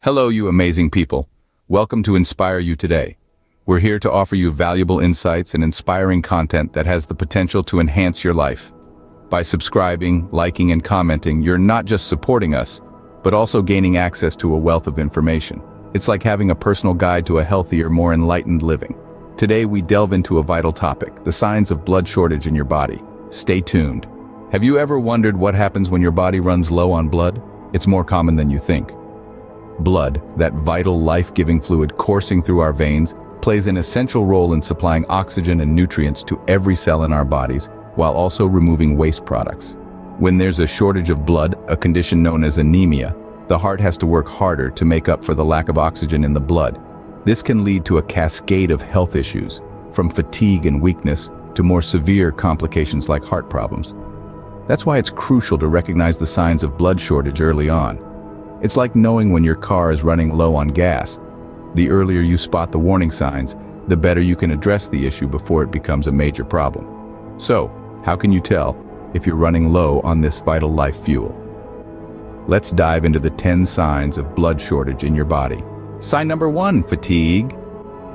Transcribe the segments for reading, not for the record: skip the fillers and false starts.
Hello, you amazing people. Welcome to Inspire You Today. We're here to offer you valuable insights and inspiring content that has the potential to enhance your life. By subscribing, liking, and commenting, you're not just supporting us, but also gaining access to a wealth of information. It's like having a personal guide to a healthier, more enlightened living. Today, we delve into a vital topic, the signs of blood shortage in your body. Stay tuned. Have you ever wondered what happens when your body runs low on blood? It's more common than you think. Blood, that vital life-giving fluid coursing through our veins, plays an essential role in supplying oxygen and nutrients to every cell in our bodies, while also removing waste products. When there's a shortage of blood, a condition known as anemia, the heart has to work harder to make up for the lack of oxygen in the blood. This can lead to a cascade of health issues, from fatigue and weakness to more severe complications like heart problems. That's why it's crucial to recognize the signs of blood shortage early on. It's like knowing when your car is running low on gas. The earlier you spot the warning signs, the better you can address the issue before it becomes a major problem. So, how can you tell if you're running low on this vital life fuel? Let's dive into the 10 signs of blood shortage in your body. Sign number 1, fatigue.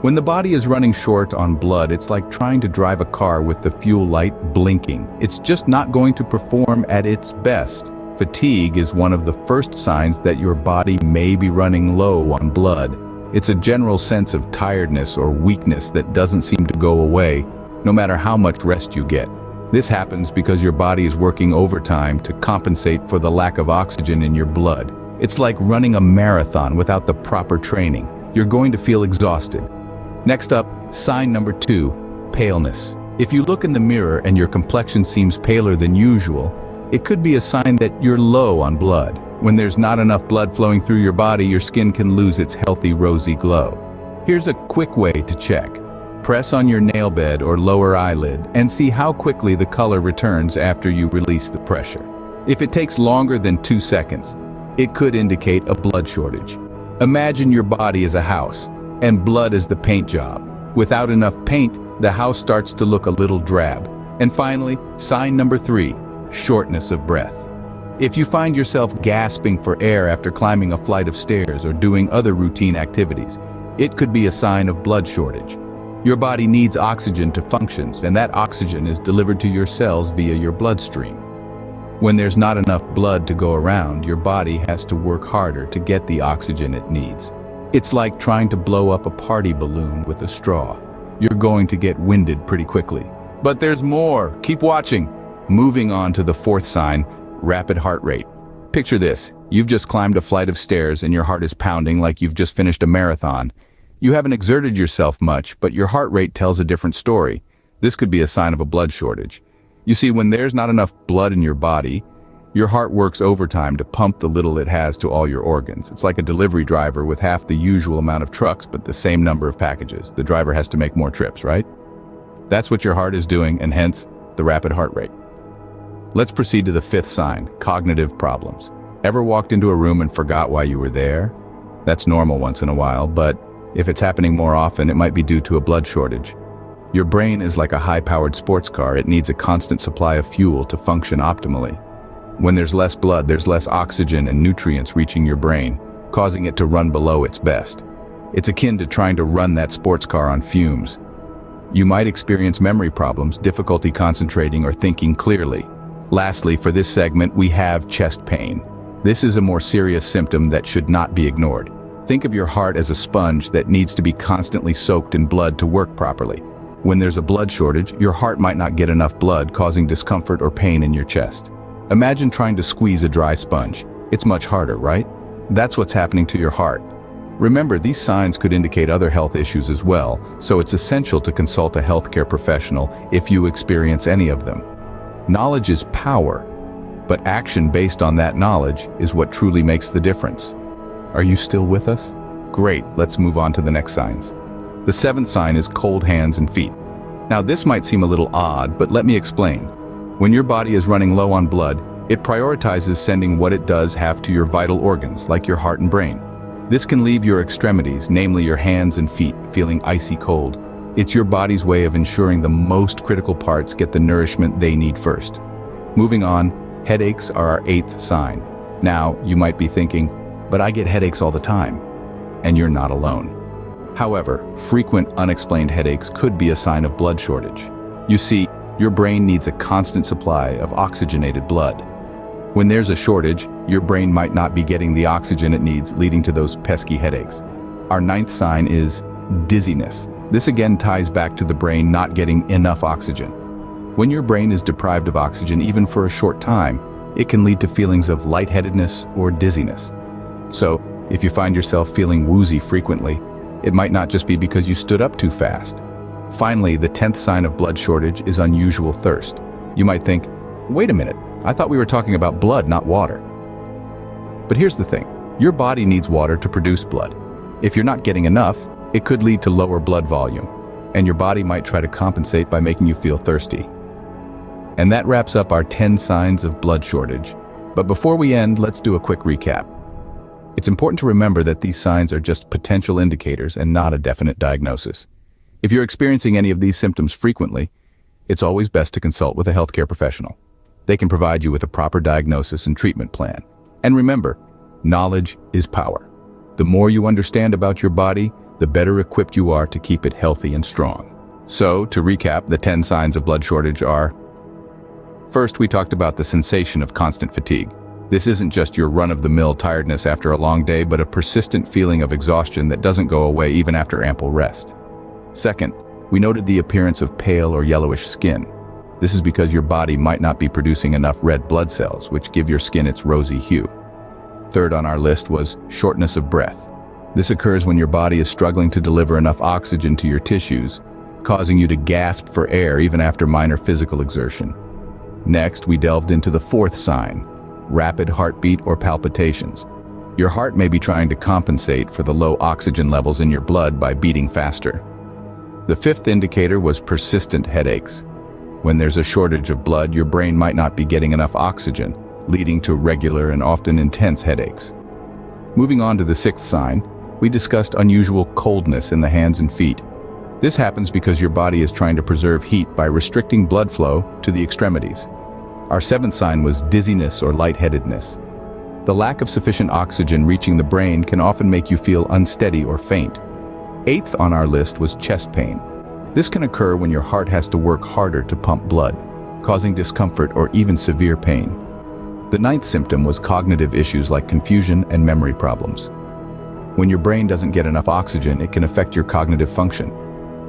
When the body is running short on blood, it's like trying to drive a car with the fuel light blinking. It's just not going to perform at its best. Fatigue is one of the first signs that your body may be running low on blood. It's a general sense of tiredness or weakness that doesn't seem to go away, no matter how much rest you get. This happens because your body is working overtime to compensate for the lack of oxygen in your blood. It's like running a marathon without the proper training. You're going to feel exhausted. Next up, sign number 2, paleness. If you look in the mirror and your complexion seems paler than usual, it could be a sign that you're low on blood. When there's not enough blood flowing through your body, your skin can lose its healthy rosy glow. Here's a quick way to check. Press on your nail bed or lower eyelid and see how quickly the color returns after you release the pressure. If it takes longer than 2 seconds, it could indicate a blood shortage. Imagine your body as a house, and blood is the paint job. Without enough paint, the house starts to look a little drab. And finally, sign number 3. Shortness of breath. If you find yourself gasping for air after climbing a flight of stairs or doing other routine activities, it could be a sign of blood shortage. Your body needs oxygen to function, and that oxygen is delivered to your cells via your bloodstream. When there's not enough blood to go around, your body has to work harder to get the oxygen it needs. It's like trying to blow up a party balloon with a straw. You're going to get winded pretty quickly. But there's more. Keep watching. Moving on to the 4th sign, rapid heart rate. Picture this. You've just climbed a flight of stairs and your heart is pounding like you've just finished a marathon. You haven't exerted yourself much, but your heart rate tells a different story. This could be a sign of a blood shortage. You see, when there's not enough blood in your body, your heart works overtime to pump the little it has to all your organs. It's like a delivery driver with half the usual amount of trucks, but the same number of packages. The driver has to make more trips, right? That's what your heart is doing, and hence, the rapid heart rate. Let's proceed to the 5th sign, cognitive problems. Ever walked into a room and forgot why you were there? That's normal once in a while, but if it's happening more often, it might be due to a blood shortage. Your brain is like a high-powered sports car. It needs a constant supply of fuel to function optimally. When there's less blood, there's less oxygen and nutrients reaching your brain, causing it to run below its best. It's akin to trying to run that sports car on fumes. You might experience memory problems, difficulty concentrating or thinking clearly. Lastly, for this segment, we have chest pain. This is a more serious symptom that should not be ignored. Think of your heart as a sponge that needs to be constantly soaked in blood to work properly. When there's a blood shortage, your heart might not get enough blood, causing discomfort or pain in your chest. Imagine trying to squeeze a dry sponge. It's much harder, right? That's what's happening to your heart. Remember, these signs could indicate other health issues as well, so it's essential to consult a healthcare professional if you experience any of them. Knowledge is power, but action based on that knowledge is what truly makes the difference. Are you still with us? Great, let's move on to the next signs. The 7th sign is cold hands and feet. Now this might seem a little odd, but let me explain. When your body is running low on blood, it prioritizes sending what it does have to your vital organs, like your heart and brain. This can leave your extremities, namely your hands and feet, feeling icy cold. It's your body's way of ensuring the most critical parts get the nourishment they need first. Moving on, headaches are our 8th sign. Now, you might be thinking, but I get headaches all the time. And you're not alone. However, frequent unexplained headaches could be a sign of blood shortage. You see, your brain needs a constant supply of oxygenated blood. When there's a shortage, your brain might not be getting the oxygen it needs, leading to those pesky headaches. Our 9th sign is dizziness. This again ties back to the brain not getting enough oxygen. When your brain is deprived of oxygen even for a short time, it can lead to feelings of lightheadedness or dizziness. So, if you find yourself feeling woozy frequently, it might not just be because you stood up too fast. Finally, the 10th sign of blood shortage is unusual thirst. You might think, wait a minute, I thought we were talking about blood, not water. But here's the thing, your body needs water to produce blood. If you're not getting enough, it could lead to lower blood volume, and your body might try to compensate by making you feel thirsty. And that wraps up our 10 signs of blood shortage. But before we end, let's do a quick recap. It's important to remember that these signs are just potential indicators and not a definite diagnosis. If you're experiencing any of these symptoms frequently, it's always best to consult with a healthcare professional. They can provide you with a proper diagnosis and treatment plan. And remember, knowledge is power. The more you understand about your body, the better equipped you are to keep it healthy and strong. So, to recap, the 10 signs of blood shortage are: first, we talked about the sensation of constant fatigue. This isn't just your run-of-the-mill tiredness after a long day, but a persistent feeling of exhaustion that doesn't go away even after ample rest. Second, we noted the appearance of pale or yellowish skin. This is because your body might not be producing enough red blood cells, which give your skin its rosy hue. Third on our list was shortness of breath. This occurs when your body is struggling to deliver enough oxygen to your tissues, causing you to gasp for air even after minor physical exertion. Next, we delved into the 4th sign, rapid heartbeat or palpitations. Your heart may be trying to compensate for the low oxygen levels in your blood by beating faster. The 5th indicator was persistent headaches. When there's a shortage of blood, your brain might not be getting enough oxygen, leading to regular and often intense headaches. Moving on to the 6th sign, we discussed unusual coldness in the hands and feet. This happens because your body is trying to preserve heat by restricting blood flow to the extremities. Our 7th sign was dizziness or lightheadedness. The lack of sufficient oxygen reaching the brain can often make you feel unsteady or faint. 8th on our list was chest pain. This can occur when your heart has to work harder to pump blood, causing discomfort or even severe pain. The 9th symptom was cognitive issues like confusion and memory problems. When your brain doesn't get enough oxygen, it can affect your cognitive function,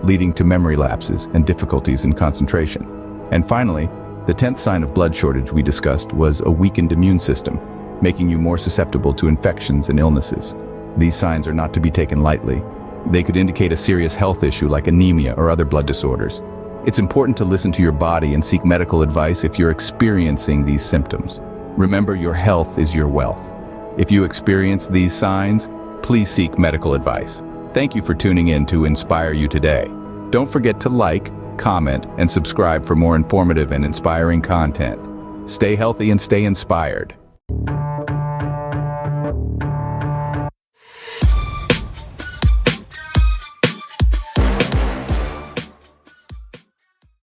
leading to memory lapses and difficulties in concentration. And finally, the 10th sign of blood shortage we discussed was a weakened immune system, making you more susceptible to infections and illnesses. These signs are not to be taken lightly. They could indicate a serious health issue like anemia or other blood disorders. It's important to listen to your body and seek medical advice if you're experiencing these symptoms. Remember, your health is your wealth. If you experience these signs, please seek medical advice. Thank you for tuning in to Inspire You Today. Don't forget to like, comment, and subscribe for more informative and inspiring content. Stay healthy and stay inspired.